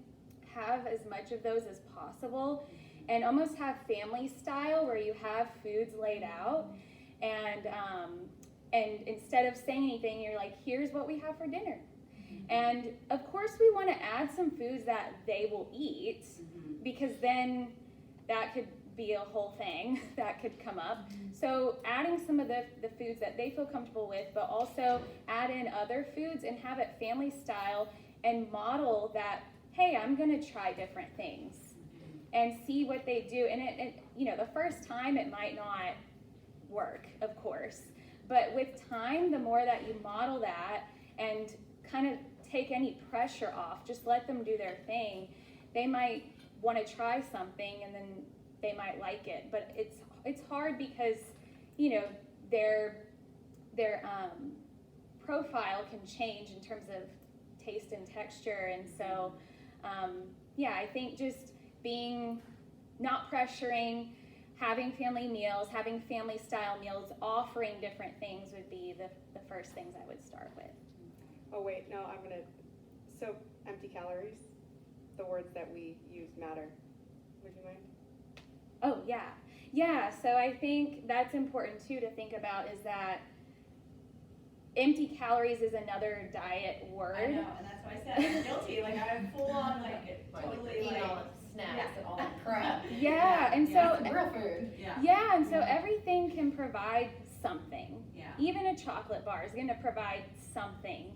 have as much of those as possible and almost have family style where you have foods laid out, and instead of saying anything, you're like, here's what we have for dinner. And of course we want to add some foods that they will eat, because then that could be a whole thing that could come up. So adding some of the foods that they feel comfortable with, but also add in other foods and have it family style and model that, hey, I'm gonna try different things and see what they do. And it you know, the first time it might not work, of course, but with time, the more that you model that and kind of take any pressure off, just let them do their thing, they might want to try something and then they might like it. But it's hard because, you know, their profile can change in terms of taste and texture. And so yeah, I think just being not pressuring, having family meals, having family style meals, offering different things would be the first things I would start with. Oh wait, no, so empty calories, the words that we use matter. Would you mind? Oh yeah, so I think that's important too to think about, is that empty calories is another diet word. I know, and that's why I said I'm guilty. Like I'm full on totally eating all the snacks and all that crap. Yeah, and so It's real food. yeah, and so everything can provide something. Yeah. Even a chocolate bar is going to provide something.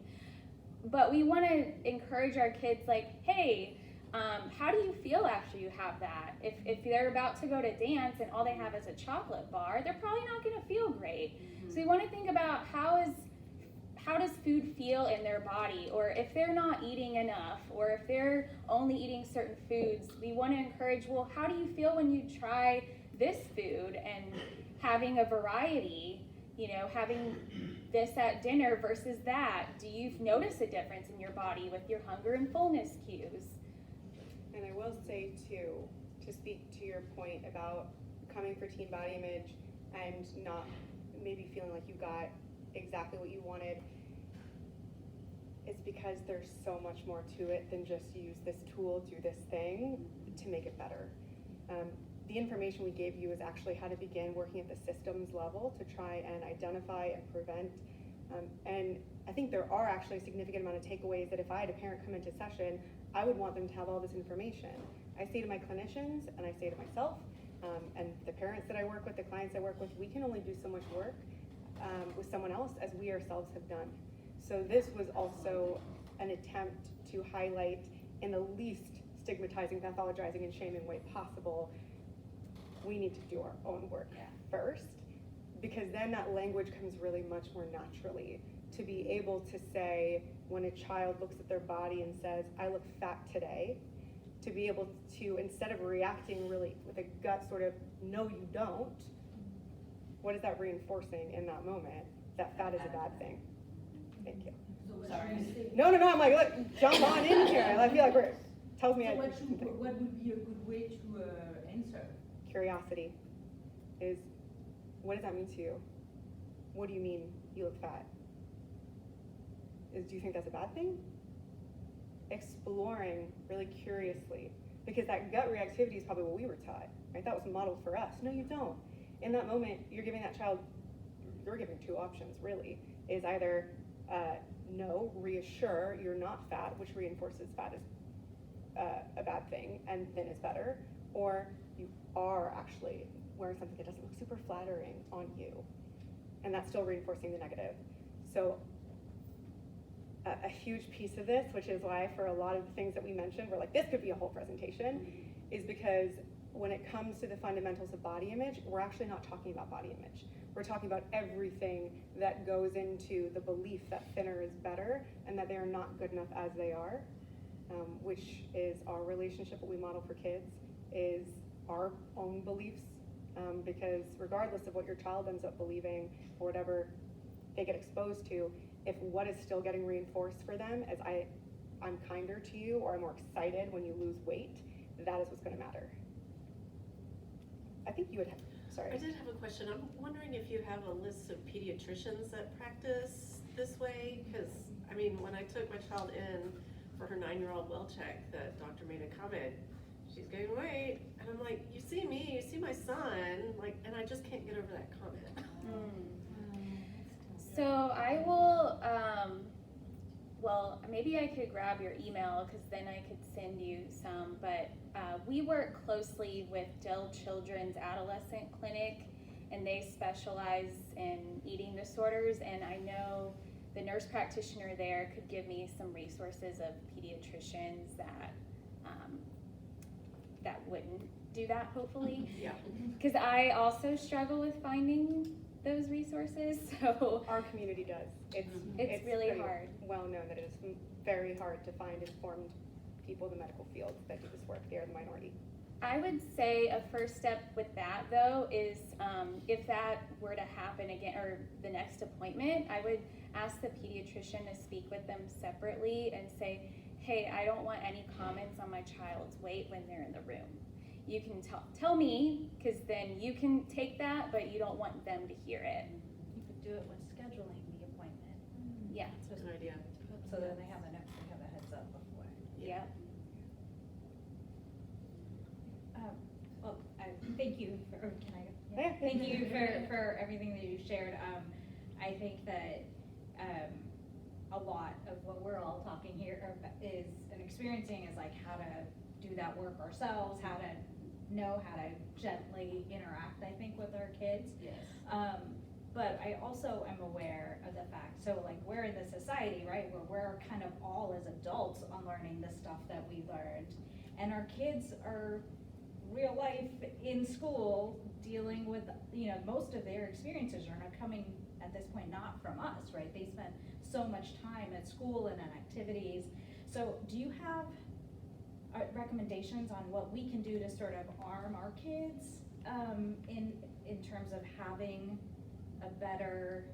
But we want to encourage our kids, like, hey, how do you feel after you have that? If they're about to go to dance and all they have is a chocolate bar, they're probably not going to feel great. So we want to think about how does food feel in their body, or if they're not eating enough, or if they're only eating certain foods, we want to encourage, well, how do you feel when you try this food, and having a variety, you know, having this at dinner versus that. Do you notice a difference in your body with your hunger and fullness cues? And I will say too, to speak to your point about coming for teen body image and not maybe feeling like you got exactly what you wanted, it's because there's so much more to it than just use this tool, do this thing to make it better. The information we gave you is actually how to begin working at the systems level to try and identify and prevent. And I think there are actually a significant amount of takeaways that if I had a parent come into session, I would want them to have all this information. I say to my clinicians, and I say to myself, and the parents that I work with, the clients I work with, we can only do so much work with someone else as we ourselves have done. So this was also an attempt to highlight, in the least stigmatizing, pathologizing, and shaming way possible, we need to do our own work first, because then that language comes really much more naturally. To be able to say, when a child looks at their body and says, I look fat today, to be able to, instead of reacting really with a gut sort of, no you don't, what is that reinforcing in that moment? That fat is a bad thing. Thank you. Sorry. No, I'm like, look, jump on in here. I feel like tells me So I what would be a good way to answer? Curiosity is, what does that mean to you? What do you mean you look fat? Do you think that's a bad thing? Exploring really curiously, because that gut reactivity is probably what we were taught, right? That was modeled for us. No, you don't. In that moment, you're giving that child, you're giving two options really, is either no, reassure you're not fat, which reinforces fat is a bad thing and thin is better, or you are actually wearing something that doesn't look super flattering on you, and that's still reinforcing the negative. So a huge piece of this, which is why for a lot of the things that we mentioned, we're like, this could be a whole presentation, is because when it comes to the fundamentals of body image, we're actually not talking about body image. We're talking about everything that goes into the belief that thinner is better and that they are not good enough as they are, which is our relationship, what we model for kids, is our own beliefs, because regardless of what your child ends up believing or whatever they get exposed to, if what is still getting reinforced for them as I'm kinder to you, or I'm more excited when you lose weight, that is what's going to matter. I think you would have, sorry. I did have a question. I'm wondering if you have a list of pediatricians that practice this way, because I mean, when I took my child in for her 9-year-old well check, the doctor made a comment, she's gaining weight, and I'm like, you see me, you see my son, like, and I just can't get over that comment. So I will Well, maybe I could grab your email because then I could send you some. But we work closely with Dell Children's Adolescent Clinic, and they specialize in eating disorders. And I know the nurse practitioner there could give me some resources of pediatricians that wouldn't do that, hopefully. Yeah. Because I also struggle with finding those resources, so Our community does. it's really pretty hard. well known that it is very hard to find informed people in the medical field that do this work. They are the minority. I would say a first step with that though is if that were to happen again or the next appointment, I would ask the pediatrician to speak with them separately and say, hey, I don't want any comments on my child's weight when they're in the room. You can tell me, because then you can take that, but you don't want them to hear it. You could do it when scheduling the appointment, Yeah. That's a good idea. so then they have a heads up before. Yeah. Well, thank you for, or can I? Yeah. Thank you for everything that you shared. I think that a lot of what we're all talking here is and experiencing is like how to do that work ourselves, how to know how to gently interact, I think, with our kids. Yes. But I also am aware of the fact, so like we're in this society, right, where we're kind of all as adults unlearning the stuff that we learned. And our kids are real life in school dealing with, most of their experiences are not coming at this point, not from us, right? They spent so much time at school and in activities. So do you have recommendations on what we can do to sort of arm our kids in terms of having a better,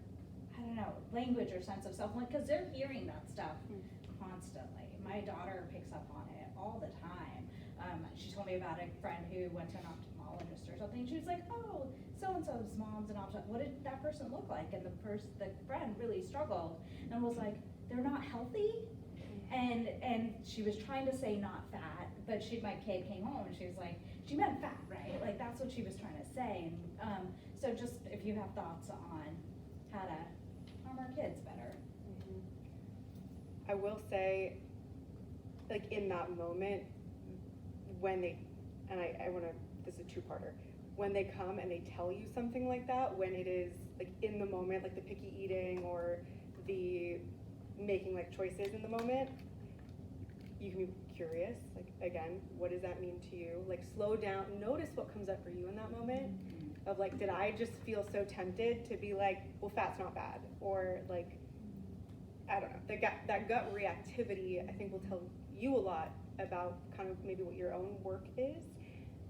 language or sense of self, because they're hearing that stuff constantly. My daughter picks up on it all the time. She told me about a friend who went to an ophthalmologist or something. She was like, oh, so-and-so's mom's an ophthalmologist. What did that person look like? And the friend really struggled and was like, they're not healthy? And she was trying to say not fat, but my kid came home and she was like, she meant fat, right? Like that's what she was trying to say. And so just if you have thoughts on how to harm our kids better. I will say, like in that moment, when they, and I wanna, this is a two-parter, when they come and they tell you something like that, when it is like in the moment, like the picky eating or the making like choices in the moment, you can be curious, like again, what does that mean to you? Like slow down, notice what comes up for you in that moment of like, did I just feel so tempted to be like, well, fat's not bad, or like, I don't know, that gut reactivity I think will tell you a lot about kind of maybe what your own work is.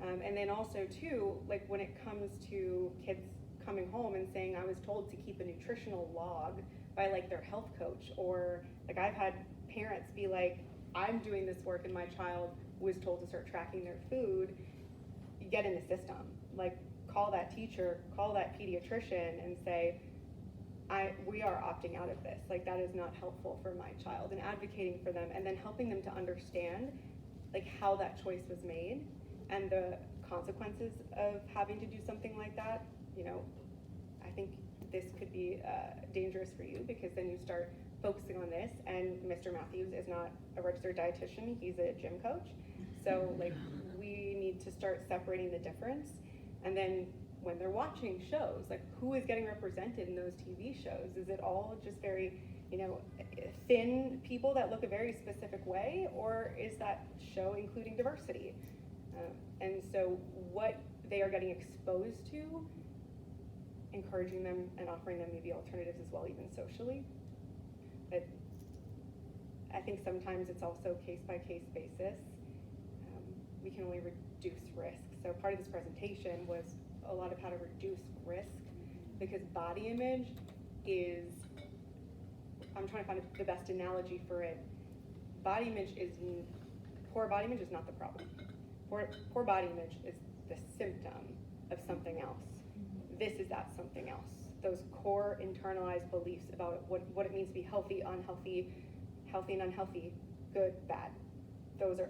And then also too, like when it comes to kids coming home and saying, I was told to keep a nutritional log by like their health coach, or like I've had parents be like, I'm doing this work and my child was told to start tracking their food. You get in the system, like call that teacher, call that pediatrician and say, we are opting out of this. Like that is not helpful for my child, and advocating for them and then helping them to understand like how that choice was made and the consequences of having to do something like that. I think this could be dangerous for you because then you start focusing on this, and Mr. Matthews is not a registered dietitian, he's a gym coach. So like we need to start separating the difference. And then when they're watching shows, like who is getting represented in those TV shows? Is it all just very, thin people that look a very specific way, or is that show including diversity? And so what they are getting exposed to, encouraging them and offering them maybe alternatives as well, even socially. But I think sometimes it's also case-by-case basis. We can only reduce risk. So part of this presentation was a lot of how to reduce risk, because body image is, I'm trying to find the best analogy for it. Poor body image is not the problem. Poor body image is the symptom of something else. This is that something else. Those core internalized beliefs about what it means to be healthy, unhealthy, healthy and unhealthy, good, bad. Those are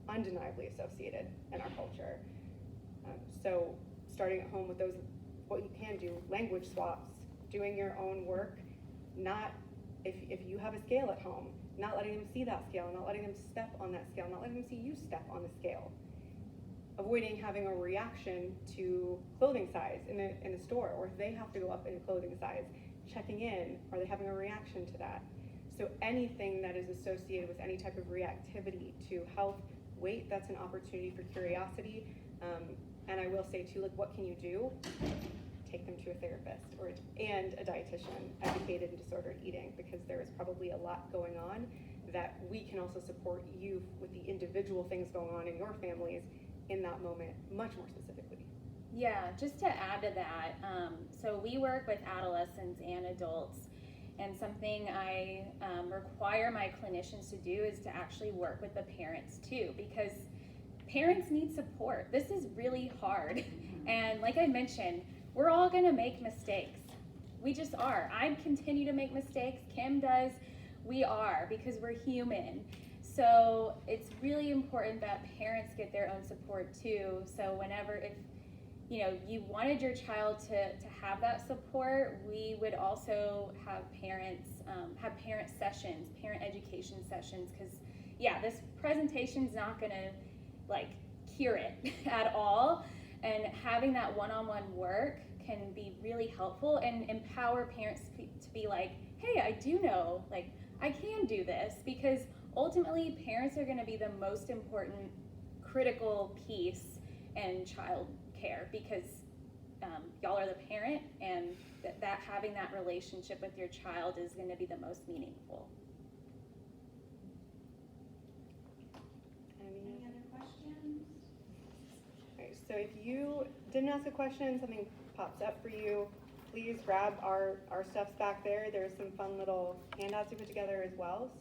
undeniably associated in our culture. So starting at home with those, what you can do, language swaps, doing your own work, not, if you have a scale at home, not letting them see that scale, not letting them step on that scale, not letting them see you step on the scale. Avoiding having a reaction to clothing size in the store, or if they have to go up in clothing size, checking in, are they having a reaction to that? So anything that is associated with any type of reactivity to health, weight, that's an opportunity for curiosity. And I will say too, like, what can you do? Take them to a therapist and a dietitian educated in disordered eating, because there is probably a lot going on that we can also support you with the individual things going on in your families in that moment, much more specifically. Yeah, just to add to that, so we work with adolescents and adults, and something I require my clinicians to do is to actually work with the parents too, because parents need support. This is really hard, and like I mentioned, we're all gonna make mistakes. We just are. I continue to make mistakes, Kim does, we are, because we're human. So it's really important that parents get their own support too. So whenever, if you wanted your child to have that support, we would also have parents have parent sessions, parent education sessions, because this presentation's not gonna cure it at all, and having that one-on-one work can be really helpful and empower parents to be like, hey, I do know, I can do this, because ultimately parents are going to be the most important critical piece in child care, because y'all are the parent, and that having that relationship with your child is going to be the most meaningful. Any other questions? Okay, so if you didn't ask a question, something pops up for you, please grab our stuffs back there. There's some fun little handouts we put together as well.